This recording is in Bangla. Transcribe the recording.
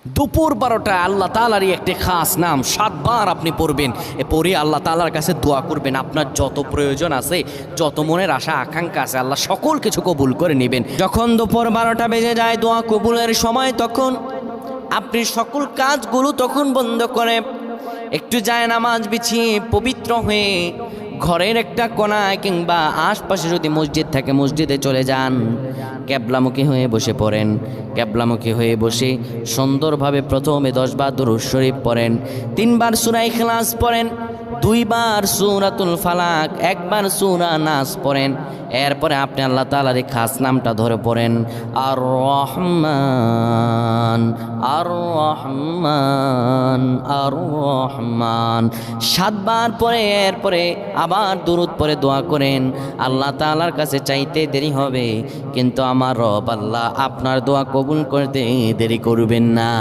দুপুর 12টা আল্লাহ তাআলারই একটি খাস নাম 7 বার আপনি পড়বেন। পড়ে আল্লাহ তাআলার কাছে দোয়া করবেন। আপনার যত প্রয়োজন আছে, যত মনের আশা আকাঙ্ক্ষা আছে, আল্লাহ সকল কিছু কবুল করে নেবেন। যখন দুপুর 12টা বেজে যায় দোয়া কবুলের সময়, তখন আপনি সকল কাজগুলো তখন বন্ধ করে একটু যায় নামাজ বিছিয়ে পবিত্র হয়ে ঘরের একটা কোনায় কিংবা আশপাশে যদি মসজিদ থাকে মসজিদে চলে যান, ক্যাবলামুখী হয়ে বসে পড়েন। ক্যাবলামুখী হয়ে বসে সুন্দরভাবে প্রথমে 10 বার দুরূদ শরীফ পড়েন, 3 বার সূরা ইখলাস পড়েন, 2 বার সূরাতুল ফালাক, 1 বার সূরা নাস পড়েন। এরপরে আপনি আল্লাহ তাআলার এই খাস নামটা ধরে পড়েন, আর রহমান আর রহমান আর রহমান 7 বার পরে এরপরে আবার দুরূদ পরে দোয়া করেন। আল্লাহ তাআলার কাছে চাইতে দেরি হবে, কিন্তু আমার রব আল্লাহ আপনার দোয়া কবুল করতে দেরি করবেন না।